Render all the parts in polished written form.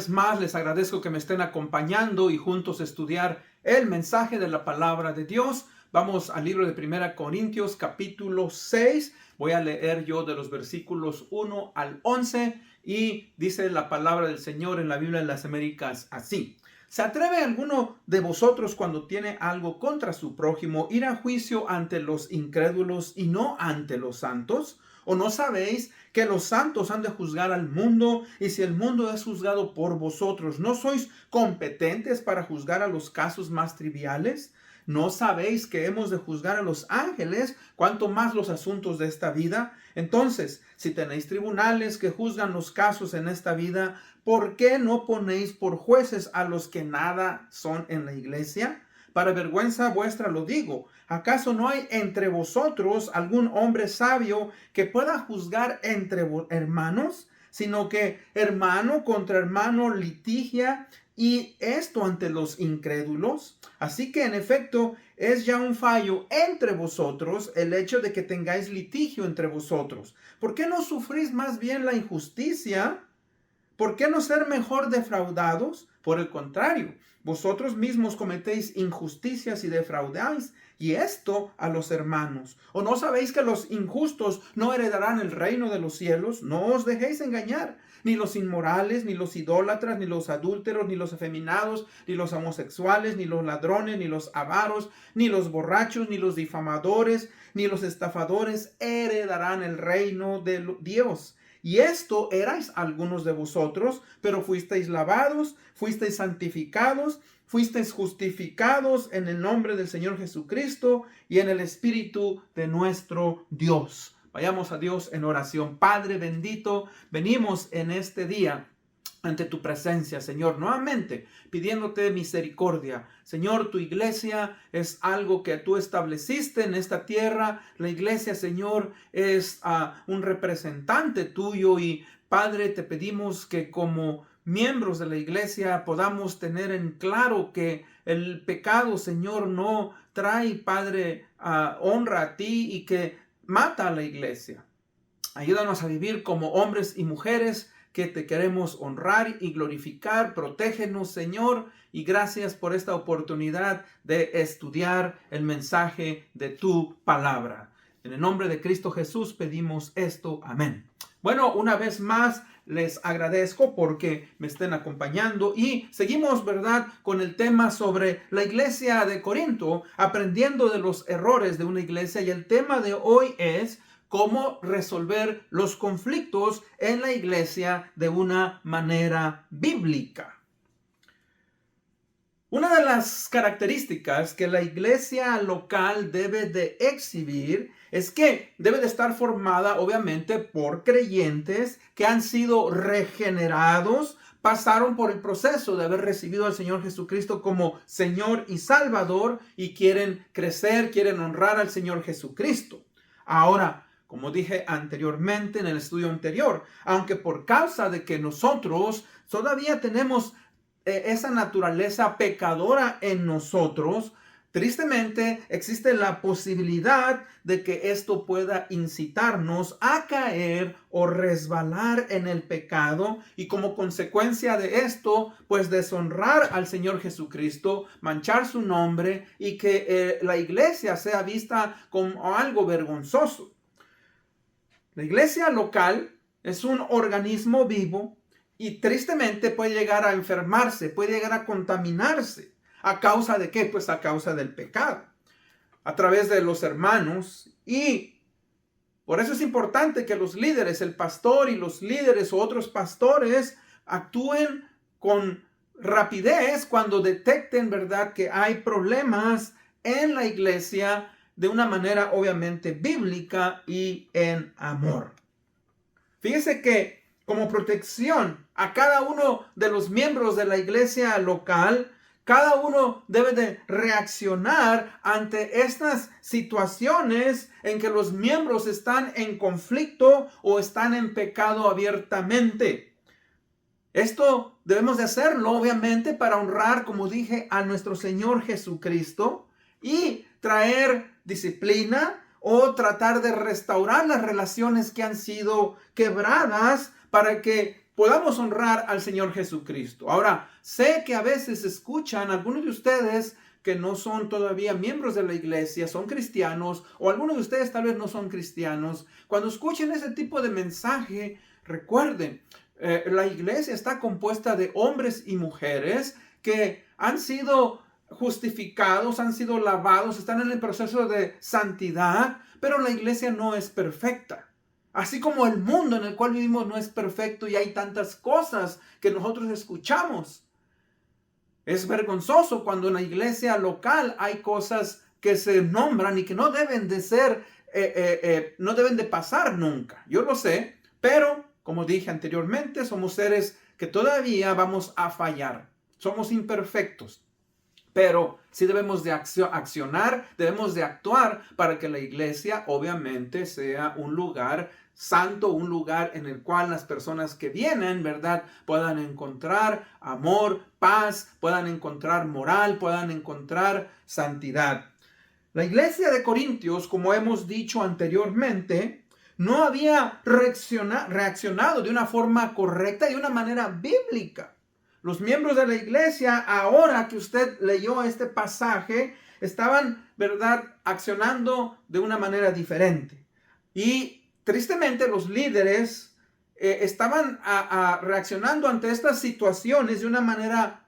vez más les agradezco que me estén acompañando y juntos estudiar el mensaje de la palabra de Dios. Vamos al libro de 1 Corintios capítulo 6. Voy a leer yo de los versículos 1 al 11 y dice la palabra del Señor en la Biblia de las Américas así. ¿Se atreve alguno de vosotros cuando tiene algo contra su prójimo ir a juicio ante los incrédulos y no ante los santos? ¿O no sabéis que los santos han de juzgar al mundo? Y si el mundo es juzgado por vosotros, ¿no sois competentes para juzgar a los casos más triviales? ¿No sabéis que hemos de juzgar a los ángeles, cuanto más los asuntos de esta vida? Entonces, si tenéis tribunales que juzgan los casos en esta vida, ¿por qué no ponéis por jueces a los que nada son en la iglesia? Para vergüenza vuestra lo digo. ¿Acaso no hay entre vosotros algún hombre sabio que pueda juzgar entre hermanos? Sino que hermano contra hermano litigia, y esto ante los incrédulos. Así que en efecto es ya un fallo entre vosotros el hecho de que tengáis litigio entre vosotros. ¿Por qué no sufrís más bien la injusticia? ¿Por qué no ser mejor defraudados? Por el contrario, vosotros mismos cometéis injusticias y defraudáis, y esto a los hermanos. ¿O no sabéis que los injustos no heredarán el reino de los cielos? No os dejéis engañar. Ni los inmorales, ni los idólatras, ni los adúlteros, ni los afeminados, ni los homosexuales, ni los ladrones, ni los avaros, ni los borrachos, ni los difamadores, ni los estafadores heredarán el reino de Dios. Y esto erais algunos de vosotros, pero fuisteis lavados, fuisteis santificados, fuisteis justificados en el nombre del Señor Jesucristo y en el Espíritu de nuestro Dios. Vayamos a Dios en oración. Padre bendito, venimos en este día ante tu presencia, Señor, nuevamente pidiéndote misericordia. Señor, tu iglesia es algo que tú estableciste en esta tierra. La iglesia, Señor, es un representante tuyo y Padre, te pedimos que como miembros de la iglesia podamos tener en claro que el pecado, Señor, no trae, Padre, honra a ti y que mata a la iglesia. Ayúdanos a vivir como hombres y mujeres que te queremos honrar y glorificar. Protégenos, Señor, y gracias por esta oportunidad de estudiar el mensaje de tu palabra. En el nombre de Cristo Jesús pedimos esto. Amén. Bueno, una vez más les agradezco porque me estén acompañando y seguimos, ¿verdad?, con el tema sobre la iglesia de Corinto, aprendiendo de los errores de una iglesia, y el tema de hoy es cómo resolver los conflictos en la iglesia de una manera bíblica. Una de las características que la iglesia local debe de exhibir es que debe de estar formada, obviamente, por creyentes que han sido regenerados, pasaron por el proceso de haber recibido al Señor Jesucristo como Señor y Salvador y quieren crecer, quieren honrar al Señor Jesucristo. Ahora, como dije anteriormente en el estudio anterior, aunque por causa de que nosotros todavía tenemos esa naturaleza pecadora en nosotros, tristemente existe la posibilidad de que esto pueda incitarnos a caer o resbalar en el pecado y como consecuencia de esto, pues deshonrar al Señor Jesucristo, manchar su nombre y que la iglesia sea vista como algo vergonzoso. La iglesia local es un organismo vivo y tristemente puede llegar a enfermarse, puede llegar a contaminarse. ¿A causa de qué? Pues a causa del pecado, a través de los hermanos. Y por eso es importante que los líderes, el pastor y los líderes o otros pastores actúen con rapidez cuando detecten, ¿verdad?, que hay problemas en la iglesia, de una manera obviamente bíblica y en amor. Fíjese que como protección a cada uno de los miembros de la iglesia local, cada uno debe de reaccionar ante estas situaciones en que los miembros están en conflicto o están en pecado abiertamente. Esto debemos de hacerlo obviamente para honrar, como dije, a nuestro Señor Jesucristo y traer disciplina o tratar de restaurar las relaciones que han sido quebradas para que podamos honrar al Señor Jesucristo. Ahora, sé que a veces escuchan algunos de ustedes que no son todavía miembros de la iglesia, son cristianos, o algunos de ustedes tal vez no son cristianos. Cuando escuchen ese tipo de mensaje, recuerden, la iglesia está compuesta de hombres y mujeres que han sido justificados, han sido lavados, están en el proceso de santidad, pero la iglesia no es perfecta. Así como el mundo en el cual vivimos no es perfecto y hay tantas cosas que nosotros escuchamos. Es vergonzoso cuando en la iglesia local hay cosas que se nombran y que no deben de ser, no deben de pasar nunca. Yo lo sé, pero como dije anteriormente, somos seres que todavía vamos a fallar. Somos imperfectos. Pero sí debemos de accionar, debemos de actuar para que la iglesia obviamente sea un lugar santo, un lugar en el cual las personas que vienen, ¿verdad?, puedan encontrar amor, paz, puedan encontrar moral, puedan encontrar santidad. La iglesia de Corintios, como hemos dicho anteriormente, no había reaccionado de una forma correcta y de una manera bíblica. Los miembros de la iglesia, ahora que usted leyó este pasaje, estaban, ¿verdad?, accionando de una manera diferente. Y tristemente los líderes estaban reaccionando ante estas situaciones de una manera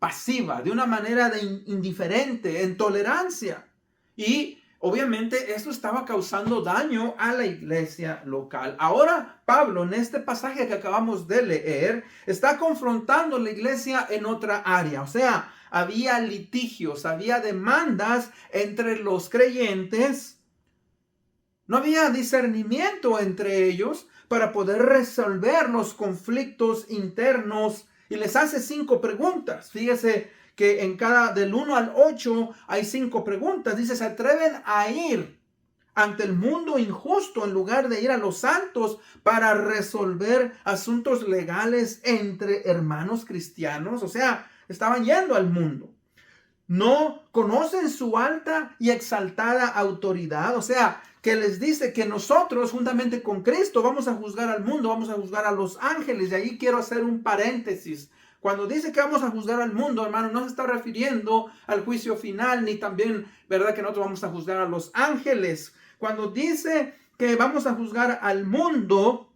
pasiva, de una manera indiferente, en tolerancia. Y obviamente esto estaba causando daño a la iglesia local. Ahora Pablo, en este pasaje que acabamos de leer, está confrontando a la iglesia en otra área. O sea, había litigios, había demandas entre los creyentes. No había discernimiento entre ellos para poder resolver los conflictos internos. Y les hace 5 preguntas. Fíjese que en cada del 1 al 8 hay 5 preguntas. Dice, ¿se atreven a ir ante el mundo injusto en lugar de ir a los santos para resolver asuntos legales entre hermanos cristianos? O sea, estaban yendo al mundo. ¿No conocen su alta y exaltada autoridad? O sea, que les dice que nosotros juntamente con Cristo vamos a juzgar al mundo, vamos a juzgar a los ángeles. Y ahí quiero hacer un paréntesis. Cuando dice que vamos a juzgar al mundo, hermano, no se está refiriendo al juicio final, ni también, ¿verdad?, que nosotros vamos a juzgar a los ángeles. Cuando dice que vamos a juzgar al mundo,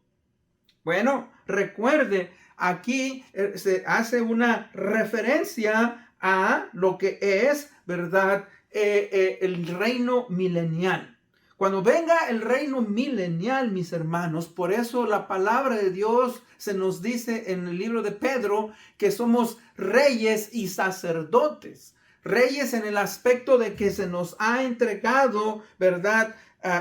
bueno, recuerde, aquí se hace una referencia a lo que es, ¿verdad?, el reino milenial. Cuando venga el reino milenial, mis hermanos, por eso la palabra de Dios se nos dice en el libro de Pedro que somos reyes y sacerdotes. Reyes en el aspecto de que se nos ha entregado, ¿verdad?,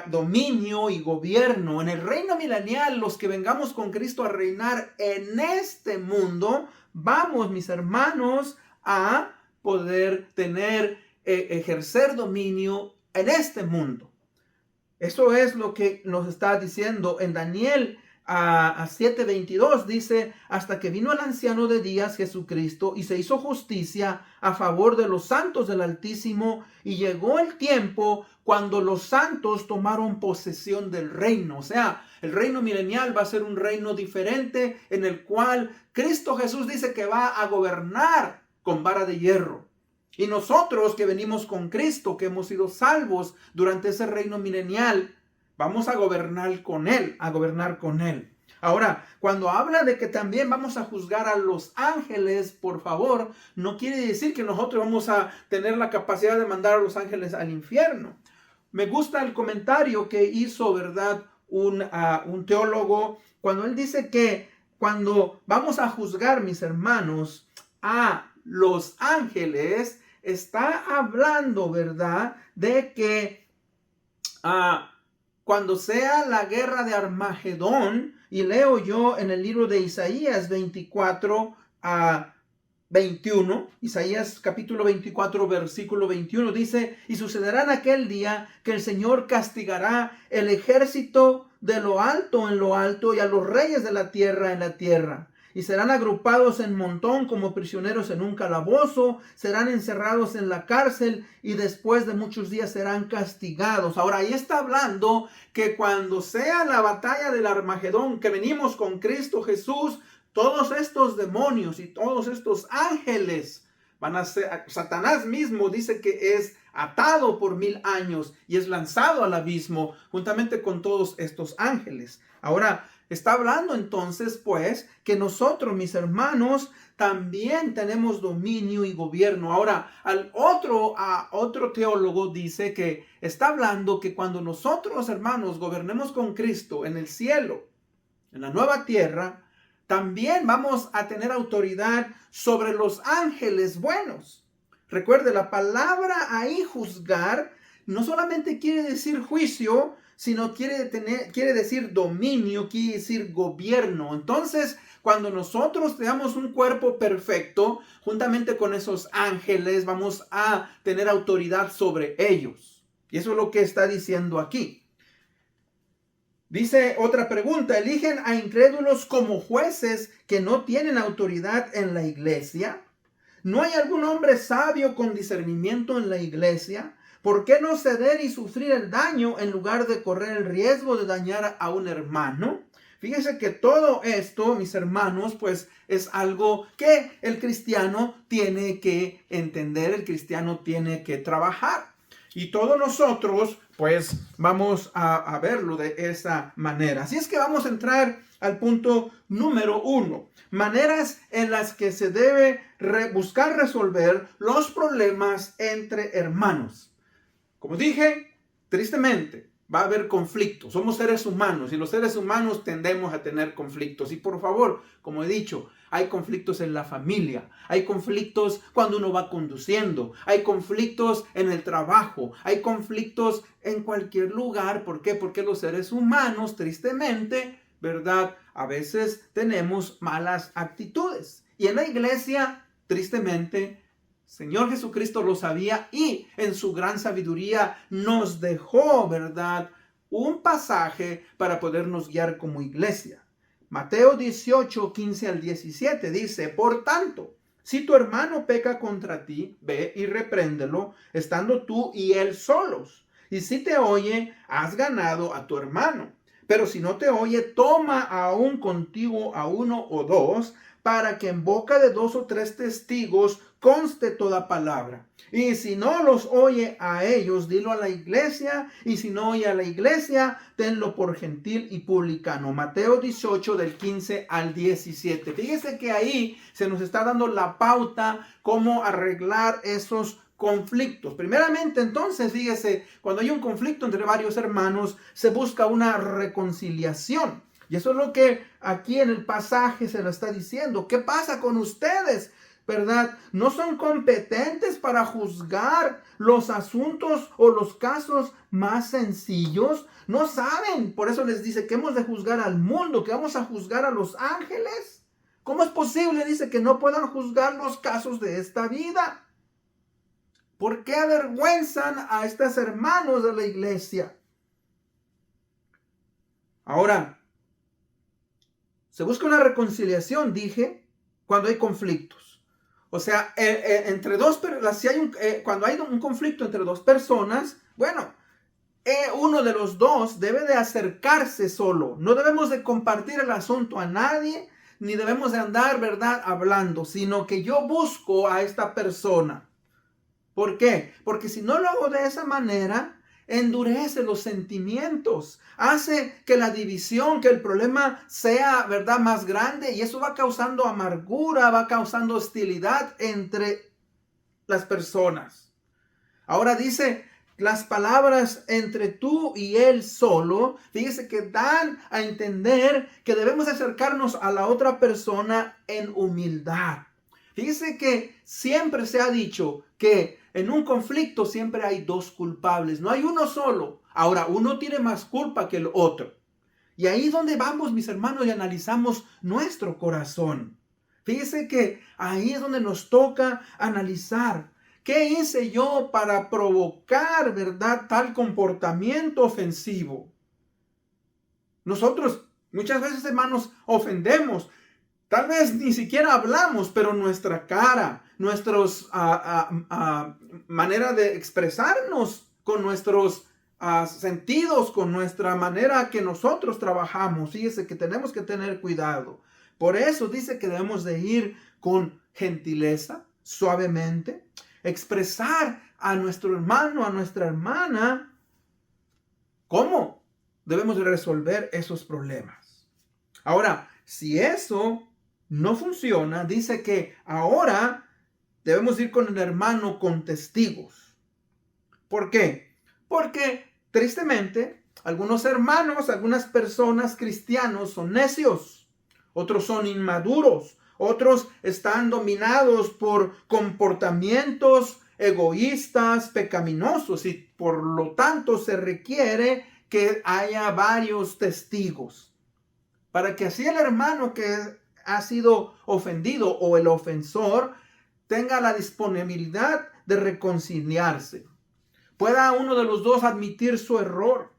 dominio y gobierno. En el reino milenial, los que vengamos con Cristo a reinar en este mundo, vamos, mis hermanos, a poder ejercer dominio en este mundo. Eso es lo que nos está diciendo en Daniel a 7:22. Dice, hasta que vino el anciano de días, Jesucristo, y se hizo justicia a favor de los santos del Altísimo, y llegó el tiempo cuando los santos tomaron posesión del reino. O sea, el reino milenial va a ser un reino diferente en el cual Cristo Jesús dice que va a gobernar con vara de hierro. Y nosotros que venimos con Cristo, que hemos sido salvos durante ese reino milenial, vamos a gobernar con Él, Ahora, cuando habla de que también vamos a juzgar a los ángeles, por favor, no quiere decir que nosotros vamos a tener la capacidad de mandar a los ángeles al infierno. Me gusta el comentario que hizo, ¿verdad?, un teólogo, cuando él dice que cuando vamos a juzgar, mis hermanos, a los ángeles, está hablando, ¿verdad?, de que cuando sea la guerra de Armagedón, y leo yo en el libro de Isaías 24 a 21, Isaías capítulo 24, versículo 21, dice, y sucederá en aquel día que el Señor castigará el ejército de lo alto en lo alto y a los reyes de la tierra en la tierra. Y serán agrupados en montón como prisioneros en un calabozo, serán encerrados en la cárcel y después de muchos días serán castigados. Ahora, ahí está hablando que cuando sea la batalla del Armagedón, que venimos con Cristo Jesús, todos estos demonios y todos estos ángeles van a ser, Satanás mismo dice que es atado por 1000 años y es lanzado al abismo juntamente con todos estos ángeles. Ahora, está hablando entonces, pues, que nosotros, mis hermanos, también tenemos dominio y gobierno. Ahora, otro teólogo dice que está hablando que cuando nosotros, hermanos, gobernemos con Cristo en el cielo, en la nueva tierra, también vamos a tener autoridad sobre los ángeles buenos. Recuerde, la palabra ahí juzgar no solamente quiere decir juicio, sino quiere decir dominio, quiere decir gobierno. Entonces, cuando nosotros tengamos un cuerpo perfecto, juntamente con esos ángeles, vamos a tener autoridad sobre ellos. Y eso es lo que está diciendo aquí. Dice otra pregunta, ¿eligen a incrédulos como jueces que no tienen autoridad en la iglesia? ¿No hay algún hombre sabio con discernimiento en la iglesia? ¿Por qué no ceder y sufrir el daño en lugar de correr el riesgo de dañar a un hermano? Fíjense que todo esto, mis hermanos, pues es algo que el cristiano tiene que entender, el cristiano tiene que trabajar. Y todos nosotros, pues, vamos a verlo de esa manera. Así es que vamos a entrar al punto número 1. Maneras en las que se debe buscar resolver los problemas entre hermanos. Como dije, tristemente, va a haber conflictos. Somos seres humanos y los seres humanos tendemos a tener conflictos. Y por favor, como he dicho, hay conflictos en la familia, hay conflictos cuando uno va conduciendo, hay conflictos en el trabajo, hay conflictos en cualquier lugar. ¿Por qué? Porque los seres humanos, tristemente, ¿verdad? A veces tenemos malas actitudes. Y en la iglesia, tristemente, Señor Jesucristo lo sabía y en su gran sabiduría nos dejó, ¿verdad?, un pasaje para podernos guiar como iglesia. Mateo 18, 15 al 17 dice, por tanto, si tu hermano peca contra ti, ve y repréndelo, estando tú y él solos. Y si te oye, has ganado a tu hermano. Pero si no te oye, toma aún contigo a 1 o 2, para que en boca de 2 o 3 testigos conste toda palabra. Y si no los oye a ellos, dilo a la iglesia. Y si no oye a la iglesia, tenlo por gentil y publicano. Mateo 18 del 15 al 17. Fíjese que ahí se nos está dando la pauta cómo arreglar esos conflictos. Primeramente, entonces, fíjese, cuando hay un conflicto entre varios hermanos, se busca una reconciliación. Y eso es lo que aquí en el pasaje se lo está diciendo. ¿Qué pasa con ustedes? ¿Verdad? ¿No son competentes para juzgar los asuntos o los casos más sencillos? ¿No saben? Por eso les dice que hemos de juzgar al mundo, que vamos a juzgar a los ángeles. ¿Cómo es posible? Dice que no puedan juzgar los casos de esta vida. ¿Por qué avergüenzan a estos hermanos de la iglesia? Ahora, se busca una reconciliación, dije, cuando hay conflictos. O sea, cuando hay un conflicto entre dos personas, bueno, uno de los dos debe de acercarse solo. No debemos de compartir el asunto a nadie, ni debemos de andar, ¿verdad?, hablando, sino que yo busco a esta persona. ¿Por qué? Porque si no lo hago de esa manera, endurece los sentimientos, hace que la división, que el problema sea, ¿verdad?, más grande, y eso va causando amargura, va causando hostilidad entre las personas. Ahora dice, las palabras entre tú y él solo, fíjese que dan a entender que debemos acercarnos a la otra persona en humildad. Fíjese que siempre se ha dicho que en un conflicto siempre hay dos culpables, no hay uno solo. Ahora, uno tiene más culpa que el otro. Y ahí es donde vamos, mis hermanos, y analizamos nuestro corazón. Fíjese que ahí es donde nos toca analizar. ¿Qué hice yo para provocar, verdad, tal comportamiento ofensivo? Nosotros muchas veces, hermanos, ofendemos. Tal vez ni siquiera hablamos, pero nuestra cara, nuestros manera de expresarnos con nuestros sentidos, con nuestra manera que nosotros trabajamos. Fíjese que tenemos que tener cuidado. Por eso dice que debemos de ir con gentileza, suavemente, expresar a nuestro hermano, a nuestra hermana, cómo debemos de resolver esos problemas. Ahora, si eso no funciona, dice que ahora debemos ir con el hermano con testigos. ¿Por qué? Porque tristemente algunos hermanos, algunas personas cristianos son necios, otros son inmaduros, otros están dominados por comportamientos egoístas, pecaminosos, y por lo tanto se requiere que haya varios testigos para que así el hermano que ha sido ofendido o el ofensor tenga la disponibilidad de reconciliarse. Pueda uno de los dos admitir su error.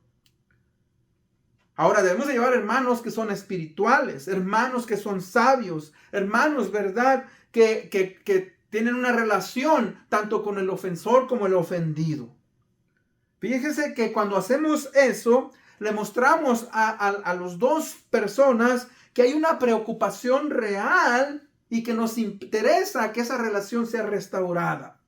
Ahora debemos de llevar hermanos que son espirituales, hermanos que son sabios, hermanos, ¿verdad? Que tienen una relación tanto con el ofensor como el ofendido. Fíjese que cuando hacemos eso, le mostramos a las dos personas que hay una preocupación real y que nos interesa que esa relación sea restaurada.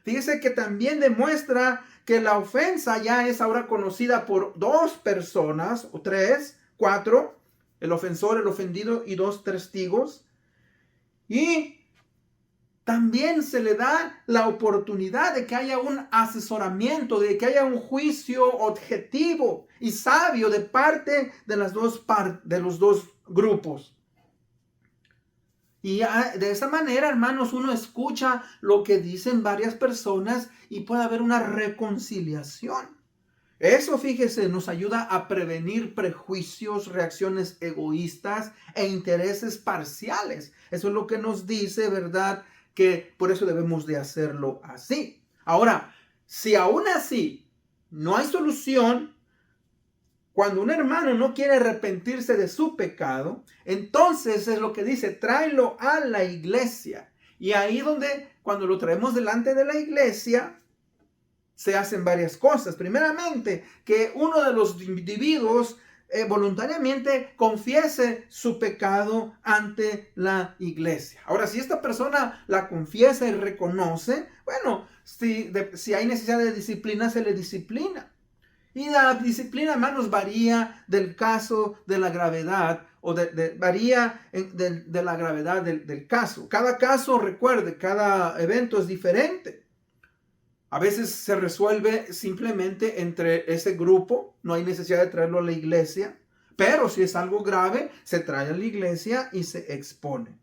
Fíjese que también demuestra que la ofensa ya es ahora conocida por dos personas, o tres, cuatro, el ofensor, el ofendido y dos testigos. Y también se le da la oportunidad de que haya un asesoramiento, de que haya un juicio objetivo y sabio de parte de los dos grupos. Y de esa manera, hermanos, uno escucha lo que dicen varias personas y puede haber una reconciliación. Eso, fíjese, nos ayuda a prevenir prejuicios, reacciones egoístas e intereses parciales. Eso es lo que nos dice, ¿verdad? Que por eso debemos de hacerlo así. Ahora, si aún así no hay solución, cuando un hermano no quiere arrepentirse de su pecado, entonces es lo que dice, tráelo a la iglesia. Y ahí donde, cuando lo traemos delante de la iglesia, se hacen varias cosas. Primeramente, que uno de los individuos voluntariamente confiese su pecado ante la iglesia. Ahora, si esta persona la confiesa y reconoce, bueno, si hay necesidad de disciplina, se le disciplina. Y la disciplina, hermanos, varía del caso, de la gravedad, o varía de la gravedad del caso. Cada caso, recuerde, cada evento es diferente. A veces se resuelve simplemente entre ese grupo, no hay necesidad de traerlo a la iglesia, pero si es algo grave, se trae a la iglesia y se expone.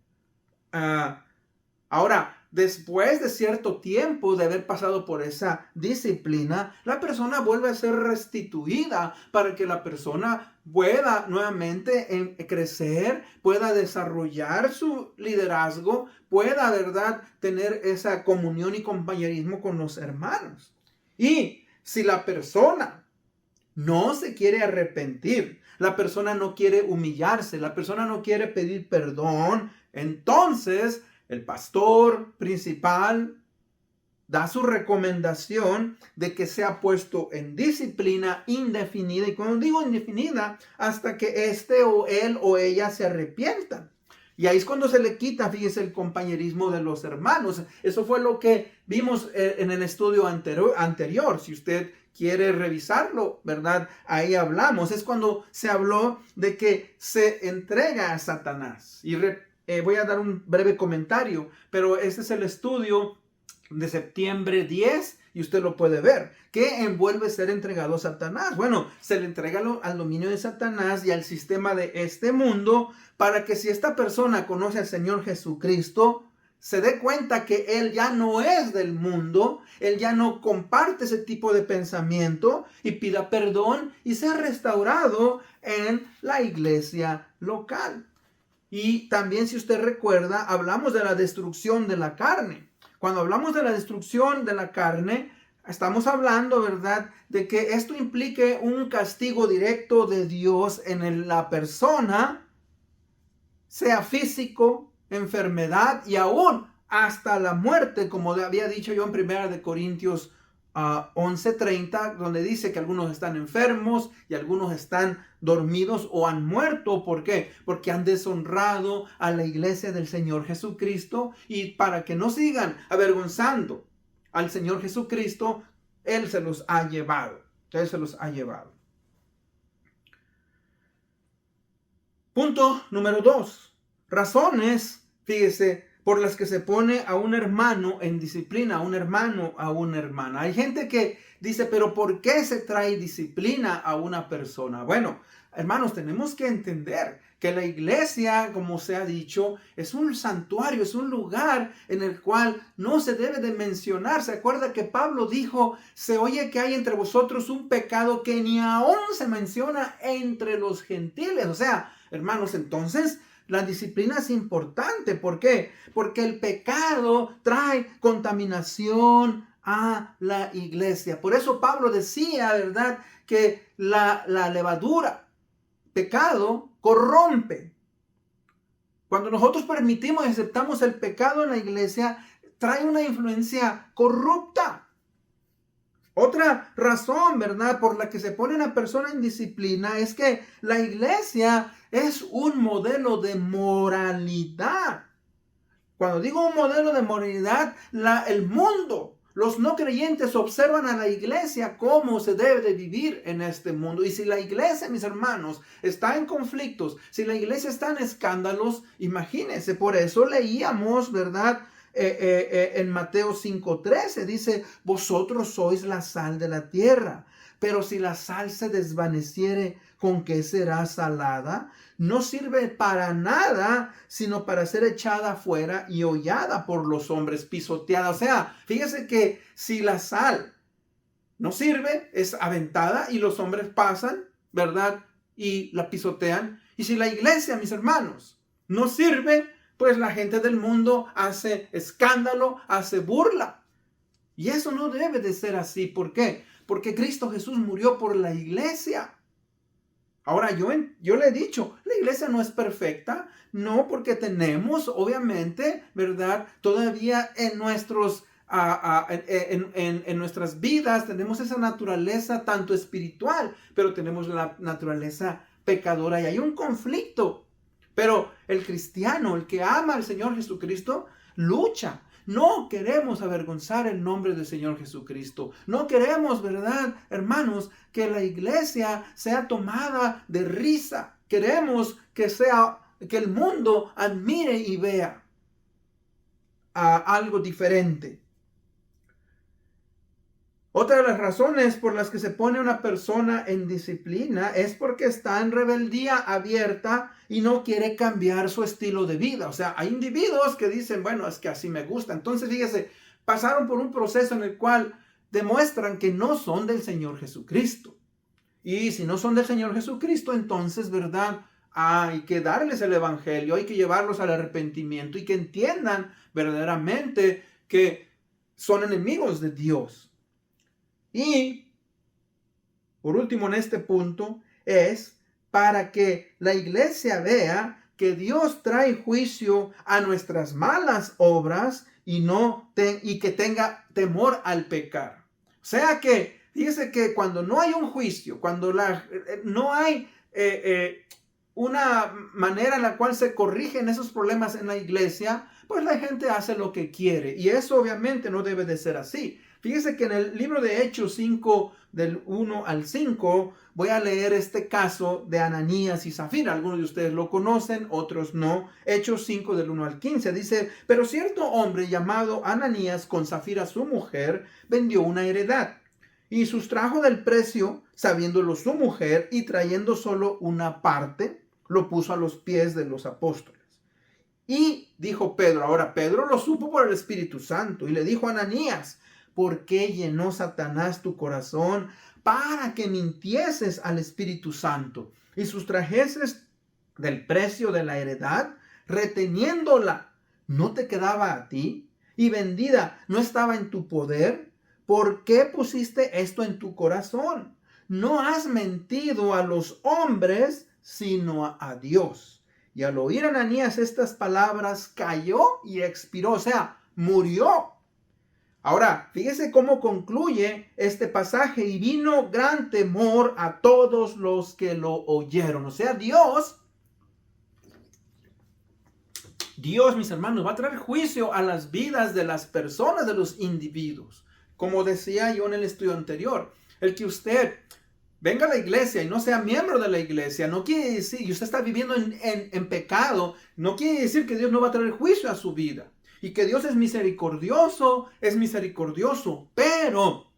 Ahora, después de cierto tiempo de haber pasado por esa disciplina, la persona vuelve a ser restituida para que la persona pueda nuevamente crecer, pueda desarrollar su liderazgo, pueda, ¿verdad?, tener esa comunión y compañerismo con los hermanos. Y si la persona no se quiere arrepentir, la persona no quiere humillarse, la persona no quiere pedir perdón, entonces el pastor principal da su recomendación de que sea puesto en disciplina indefinida. Y cuando digo indefinida, hasta que él o ella se arrepientan. Y ahí es cuando se le quita, fíjese, el compañerismo de los hermanos. Eso fue lo que vimos en el estudio anterior. Si usted quiere revisarlo, ¿verdad? Ahí hablamos. Es cuando se habló de que se entrega a Satanás. Y voy a dar un breve comentario, pero este es el estudio de septiembre 10 y usted lo puede ver. ¿Qué envuelve ser entregado a Satanás? Bueno, se le entrega al dominio de Satanás y al sistema de este mundo para que si esta persona conoce al Señor Jesucristo, se dé cuenta que Él ya no es del mundo, Él ya no comparte ese tipo de pensamiento y pida perdón y sea restaurado en la iglesia local. Y también, si usted recuerda, hablamos de la destrucción de la carne. Cuando hablamos de la destrucción de la carne, estamos hablando, ¿verdad?, de que esto implique un castigo directo de Dios en la persona, sea físico, enfermedad y aún hasta la muerte, como había dicho yo en 1 Corintios 11:30, donde dice que algunos están enfermos y algunos están dormidos o han muerto. ¿Por qué? Porque han deshonrado a la iglesia del Señor Jesucristo, y para que no sigan avergonzando al Señor Jesucristo, Él se los ha llevado. Él se los ha llevado. Punto número 2. Razones, fíjese, por las que se pone a un hermano en disciplina, a un hermano, a una hermana. Hay gente que dice, pero ¿por qué se trae disciplina a una persona? Bueno, hermanos, tenemos que entender que la iglesia, como se ha dicho, es un santuario, es un lugar en el cual no se debe de mencionar. ¿Se acuerda que Pablo dijo, se oye que hay entre vosotros un pecado que ni aún se menciona entre los gentiles? O sea, hermanos, entonces la disciplina es importante. ¿Por qué? Porque el pecado trae contaminación a la iglesia. Por eso Pablo decía, ¿verdad?, que la levadura, pecado, corrompe. Cuando nosotros permitimos y aceptamos el pecado en la iglesia, trae una influencia corrupta. Otra razón, ¿verdad?, por la que se pone una persona en disciplina es que la iglesia es un modelo de moralidad. Cuando digo un modelo de moralidad, el mundo, los no creyentes observan a la iglesia cómo se debe de vivir en este mundo. Y si la iglesia, mis hermanos, está en conflictos, si la iglesia está en escándalos, imagínense. Por eso leíamos, ¿verdad?, en Mateo 5:13 dice, vosotros sois la sal de la tierra, pero si la sal se desvaneciere, ¿con qué será salada? No sirve para nada, sino para ser echada afuera y hollada por los hombres, pisoteada. O sea, fíjese que si la sal no sirve, es aventada y los hombres pasan, ¿verdad?, y la pisotean. Y si la iglesia, mis hermanos, no sirve, pues la gente del mundo hace escándalo, hace burla. Y eso no debe de ser así. ¿Por qué? Porque Cristo Jesús murió por la iglesia. Ahora, yo le he dicho, la iglesia no es perfecta. No, porque tenemos, obviamente, ¿verdad?, todavía en nuestras vidas tenemos esa naturaleza tanto espiritual, pero tenemos la naturaleza pecadora y hay un conflicto. Pero el cristiano, el que ama al Señor Jesucristo, lucha. No queremos avergonzar el nombre del Señor Jesucristo. No queremos, ¿verdad, hermanos, que la iglesia sea tomada de risa. Queremos que el mundo admire y vea algo diferente. Otra de las razones por las que se pone una persona en disciplina es porque está en rebeldía abierta y no quiere cambiar su estilo de vida. O sea, hay individuos que dicen, bueno, es que así me gusta. Entonces, fíjese, pasaron por un proceso en el cual demuestran que no son del Señor Jesucristo. Y si no son del Señor Jesucristo, entonces, ¿verdad?, hay que darles el evangelio, hay que llevarlos al arrepentimiento y que entiendan verdaderamente que son enemigos de Dios. Y, por último, en este punto, es para que la iglesia vea que Dios trae juicio a nuestras malas obras y que tenga temor al pecar. O sea que, fíjese que cuando no hay un juicio, cuando no hay una manera en la cual se corrigen esos problemas en la iglesia, pues la gente hace lo que quiere. Y eso obviamente no debe de ser así. Fíjese que en el libro de Hechos 5, del 1 al 5, voy a leer este caso de Ananías y Zafira. Algunos de ustedes lo conocen, otros no. Hechos 5, del 1 al 15, dice, pero cierto hombre llamado Ananías con Zafira su mujer, vendió una heredad y sustrajo del precio, sabiéndolo su mujer, y trayendo solo una parte, lo puso a los pies de los apóstoles. Y dijo Pedro, ahora Pedro lo supo por el Espíritu Santo, y le dijo a Ananías, ¿por qué llenó Satanás tu corazón para que mintieses al Espíritu Santo y sustrajeses del precio de la heredad, reteniéndola? ¿No te quedaba a ti? Y vendida, ¿no estaba en tu poder? ¿Por qué pusiste esto en tu corazón? No has mentido a los hombres, sino a Dios. Y al oír Ananías estas palabras, cayó y expiró, o sea, murió. Ahora, fíjese cómo concluye este pasaje. Y vino gran temor a todos los que lo oyeron. O sea, Dios, mis hermanos, va a traer juicio a las vidas de las personas, de los individuos. Como decía yo en el estudio anterior, el que usted venga a la iglesia y no sea miembro de la iglesia, no quiere decir, y usted está viviendo en pecado, no quiere decir que Dios no va a traer juicio a su vida. Y que Dios es misericordioso, pero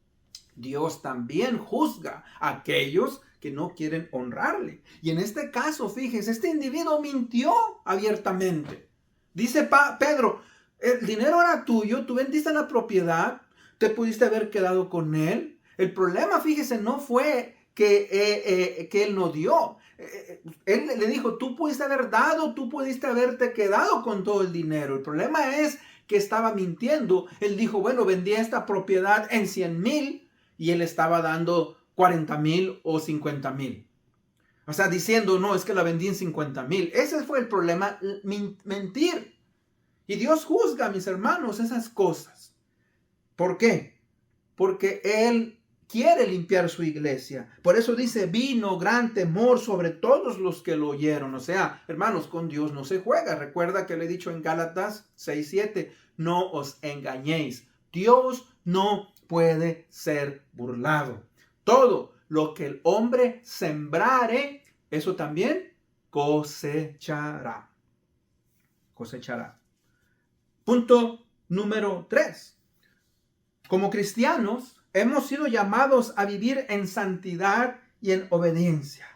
Dios también juzga a aquellos que no quieren honrarle. Y en este caso, fíjese, este individuo mintió abiertamente. Dice Pedro, el dinero era tuyo, tú vendiste la propiedad, te pudiste haber quedado con él. El problema, fíjese, no fue que él no dio. Él le dijo, tú pudiste haber dado, tú pudiste haberte quedado con todo el dinero. El problema es que estaba mintiendo. Él dijo, bueno, vendí esta propiedad en 100,000 y él estaba dando 40,000 o 50,000. O sea, diciendo, no, es que la vendí en 50,000. Ese fue el problema, mentir. Y Dios juzga, mis hermanos, esas cosas. ¿Por qué? Porque Él quiere limpiar su iglesia. Por eso dice, vino gran temor sobre todos los que lo oyeron. O sea, hermanos, con Dios no se juega. Recuerda que le he dicho en Gálatas 6:7, no os engañéis. Dios no puede ser burlado. Todo lo que el hombre sembrare, eso también cosechará. Cosechará. Punto número 3. Como cristianos, hemos sido llamados a vivir en santidad y en obediencia.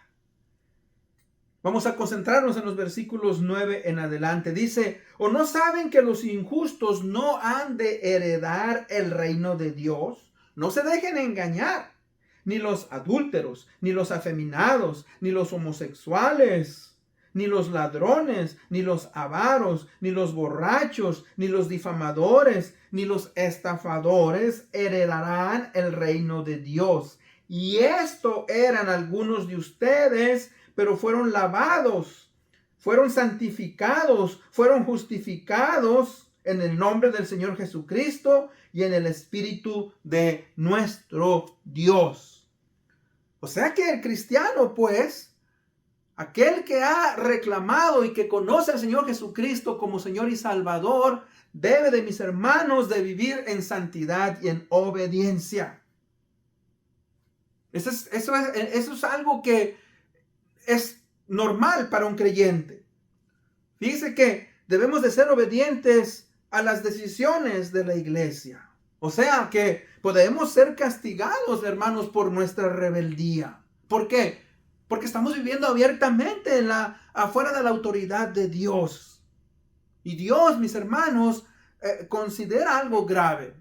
Vamos a concentrarnos en los versículos 9 en adelante. Dice, ¿o no saben que los injustos no han de heredar el reino de Dios? No se dejen engañar, ni los adúlteros, ni los afeminados, ni los homosexuales, ni los ladrones, ni los avaros, ni los borrachos, ni los difamadores, ni los estafadores heredarán el reino de Dios. Y esto eran algunos de ustedes, pero fueron lavados, fueron santificados, fueron justificados en el nombre del Señor Jesucristo y en el Espíritu de nuestro Dios. O sea que el cristiano, pues, aquel que ha reclamado y que conoce al Señor Jesucristo como Señor y Salvador, debe de, mis hermanos, de vivir en santidad y en obediencia. Eso es algo que es normal para un creyente. Fíjese que debemos de ser obedientes a las decisiones de la iglesia. O sea que podemos ser castigados, hermanos, por nuestra rebeldía. ¿Por qué? Porque estamos viviendo abiertamente afuera de la autoridad de Dios. Y Dios, mis hermanos, considera algo grave.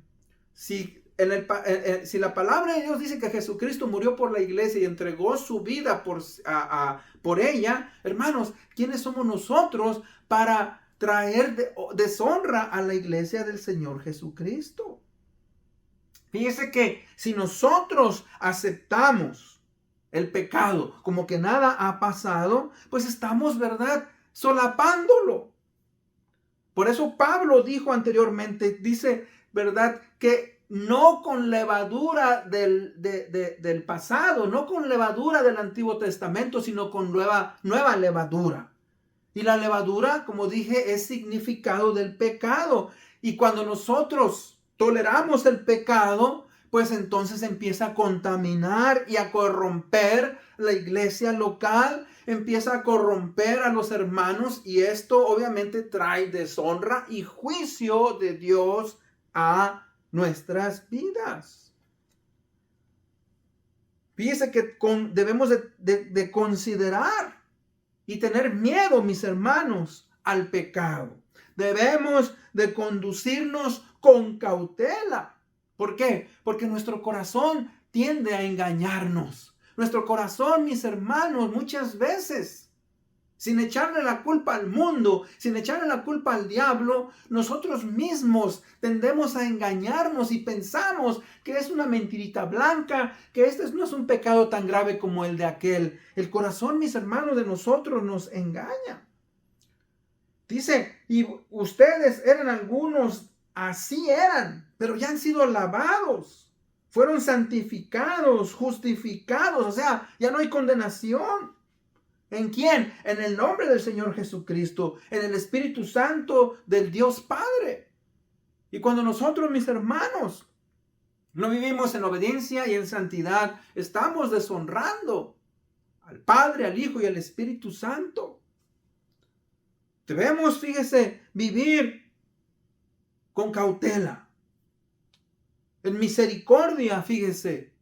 Si la palabra de Dios dice que Jesucristo murió por la iglesia y entregó su vida por ella, hermanos, ¿quiénes somos nosotros para traer deshonra a la iglesia del Señor Jesucristo? Fíjese que si nosotros aceptamos el pecado como que nada ha pasado, pues estamos, ¿verdad?, solapándolo. Por eso Pablo dijo anteriormente, dice, ¿verdad?, que no con levadura del pasado, no con levadura del Antiguo Testamento, sino con nueva levadura. Y la levadura, como dije, es significado del pecado. Y cuando nosotros toleramos el pecado, pues entonces empieza a contaminar y a corromper la iglesia local, empieza a corromper a los hermanos, y esto obviamente trae deshonra y juicio de Dios a nuestras vidas. Fíjese que debemos de considerar y tener miedo, mis hermanos, al pecado. Debemos de conducirnos con cautela. ¿Por qué? Porque nuestro corazón tiende a engañarnos. Nuestro corazón, mis hermanos, muchas veces, sin echarle la culpa al mundo, sin echarle la culpa al diablo, nosotros mismos tendemos a engañarnos y pensamos que es una mentirita blanca, que este no es un pecado tan grave como el de aquel. El corazón, mis hermanos, de nosotros nos engaña. Dice, y ustedes eran algunos así eran, pero ya han sido lavados, fueron santificados, justificados, o sea, ya no hay condenación. ¿En quién? En el nombre del Señor Jesucristo, en el Espíritu Santo del Dios Padre. Y cuando nosotros, mis hermanos, no vivimos en obediencia y en santidad, estamos deshonrando al Padre, al Hijo y al Espíritu Santo. Debemos, fíjese, vivir con cautela, en misericordia, fíjese.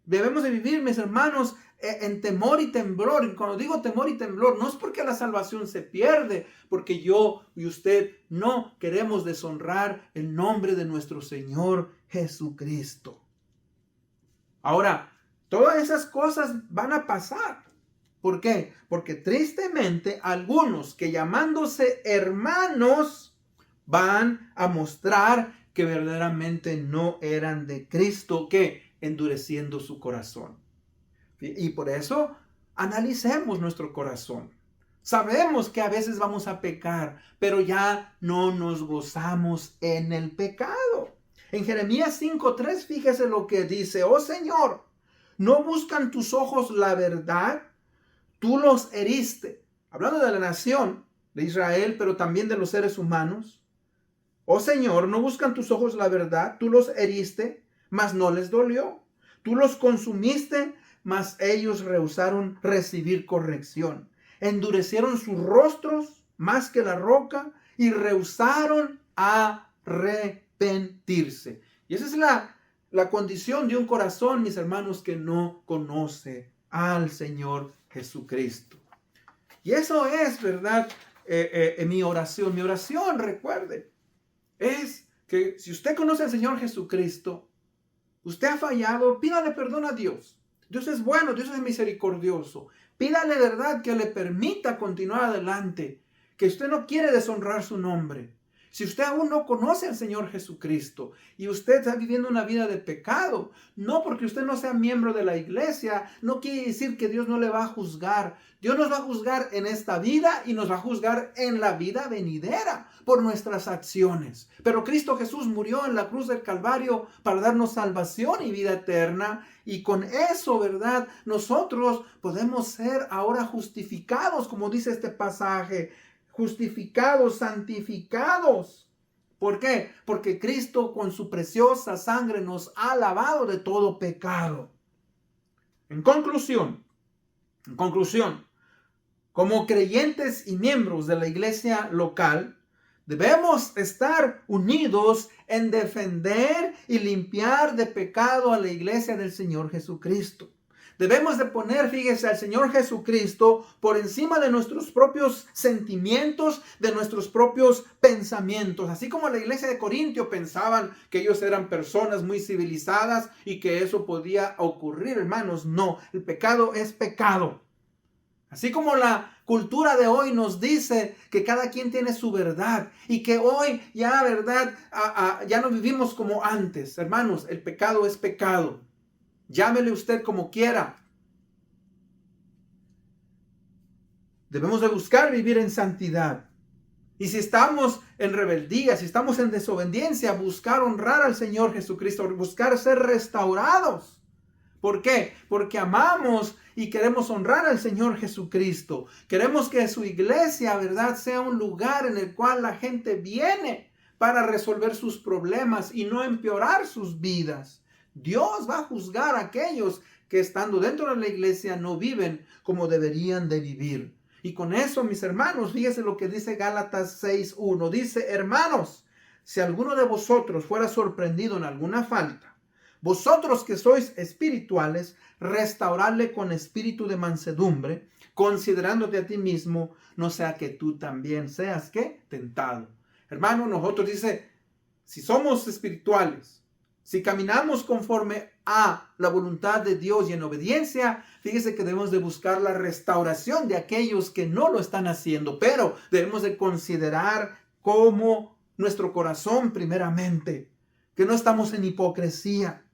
Debemos de vivir, mis hermanos, en temor y temblor. Y cuando digo temor y temblor, no es porque la salvación se pierde, porque yo y usted no queremos deshonrar el nombre de nuestro Señor Jesucristo. Ahora, todas esas cosas van a pasar. ¿Por qué? Porque tristemente algunos que llamándose hermanos van a mostrar que verdaderamente no eran de Cristo, que endureciendo su corazón. Y por eso analicemos nuestro corazón. Sabemos que a veces vamos a pecar, pero ya no nos gozamos en el pecado. En Jeremías 5:3, fíjese lo que dice: oh Señor, ¿no buscan tus ojos la verdad? Tú los heriste. Hablando de la nación de Israel, pero también de los seres humanos. Oh Señor, ¿no buscan tus ojos la verdad? Tú los heriste, mas no les dolió. Tú los consumiste, mas ellos rehusaron recibir corrección. Endurecieron sus rostros más que la roca y rehusaron arrepentirse. Y esa es la condición de un corazón, mis hermanos, que no conoce al Señor Jesucristo. Y eso es, ¿verdad? Mi oración. Mi oración, recuerde, es que si usted conoce al Señor Jesucristo, usted ha fallado, pídale perdón a Dios. Dios es bueno, Dios es misericordioso. Pídale, verdad, que le permita continuar adelante, que usted no quiere deshonrar su nombre. Si usted aún no conoce al Señor Jesucristo y usted está viviendo una vida de pecado, no porque usted no sea miembro de la iglesia, no quiere decir que Dios no le va a juzgar. Dios nos va a juzgar en esta vida y nos va a juzgar en la vida venidera por nuestras acciones. Pero Cristo Jesús murió en la cruz del Calvario para darnos salvación y vida eterna. Y con eso, ¿verdad? Nosotros podemos ser ahora justificados, como dice este pasaje. Justificados, santificados. ¿Por qué? Porque Cristo con su preciosa sangre nos ha lavado de todo pecado. En conclusión, como creyentes y miembros de la iglesia local, debemos estar unidos en defender y limpiar de pecado a la iglesia del Señor Jesucristo. Debemos de poner, fíjese, al Señor Jesucristo por encima de nuestros propios sentimientos, de nuestros propios pensamientos. Así como la iglesia de Corintio pensaban que ellos eran personas muy civilizadas y que eso podía ocurrir, hermanos. No, el pecado es pecado. Así como la cultura de hoy nos dice que cada quien tiene su verdad y que hoy ya, verdad, ya no vivimos como antes. Hermanos, el pecado es pecado. Llámele usted como quiera. Debemos de buscar vivir en santidad. Y si estamos en rebeldía, si estamos en desobediencia, buscar honrar al Señor Jesucristo, buscar ser restaurados. ¿Por qué? Porque amamos y queremos honrar al Señor Jesucristo. Queremos que su iglesia, ¿verdad?, sea un lugar en el cual la gente viene para resolver sus problemas y no empeorar sus vidas. Dios va a juzgar a aquellos que estando dentro de la iglesia no viven como deberían de vivir. Y con eso, mis hermanos, fíjese lo que dice Gálatas 6:1. Dice: hermanos, si alguno de vosotros fuera sorprendido en alguna falta, vosotros que sois espirituales, restauradle con espíritu de mansedumbre, considerándote a ti mismo, no sea que tú también seas, ¿qué?, tentado. Hermano, nosotros dice, si somos espirituales, si caminamos conforme a la voluntad de Dios y en obediencia, fíjese que debemos de buscar la restauración de aquellos que no lo están haciendo, pero debemos de considerar como nuestro corazón primeramente, que no estamos en hipocresía.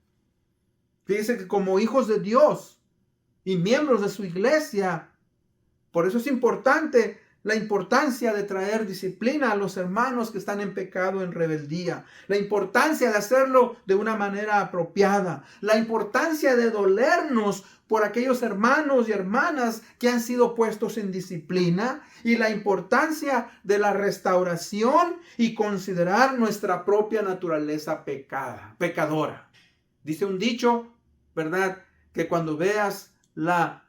Fíjese que como hijos de Dios y miembros de su iglesia, por eso es importante la importancia de traer disciplina a los hermanos que están en pecado, en rebeldía, la importancia de hacerlo de una manera apropiada, la importancia de dolernos por aquellos hermanos y hermanas que han sido puestos en disciplina, y la importancia de la restauración y considerar nuestra propia naturaleza pecadora. Dice un dicho, ¿verdad?, que cuando veas la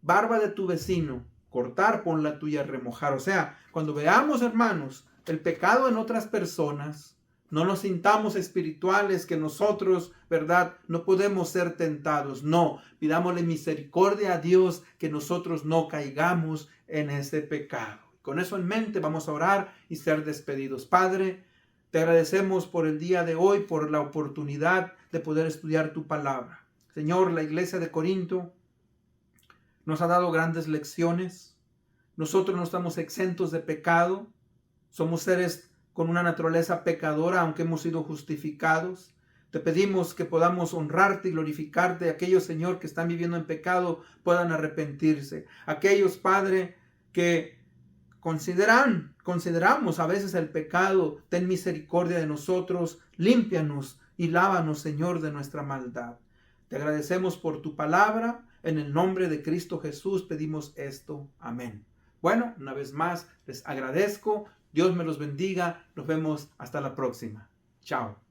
barba de tu vecino cortar, pon la tuya a remojar. O sea, cuando veamos, hermanos, el pecado en otras personas, no nos sintamos espirituales que nosotros, ¿verdad?, no podemos ser tentados. No, pidámosle misericordia a Dios que nosotros no caigamos en ese pecado. Con eso en mente vamos a orar y ser despedidos. Padre, te agradecemos por el día de hoy, por la oportunidad de poder estudiar tu palabra. Señor, la iglesia de Corinto nos ha dado grandes lecciones. Nosotros no estamos exentos de pecado. Somos seres con una naturaleza pecadora, aunque hemos sido justificados. Te pedimos que podamos honrarte y glorificarte. Aquellos, Señor, que están viviendo en pecado puedan arrepentirse. Aquellos, Padre, que consideramos a veces el pecado, ten misericordia de nosotros, límpianos y lávanos, Señor, de nuestra maldad. Te agradecemos por tu palabra. En el nombre de Cristo Jesús pedimos esto. Amén. Bueno, una vez más les agradezco. Dios me los bendiga. Nos vemos hasta la próxima. Chao.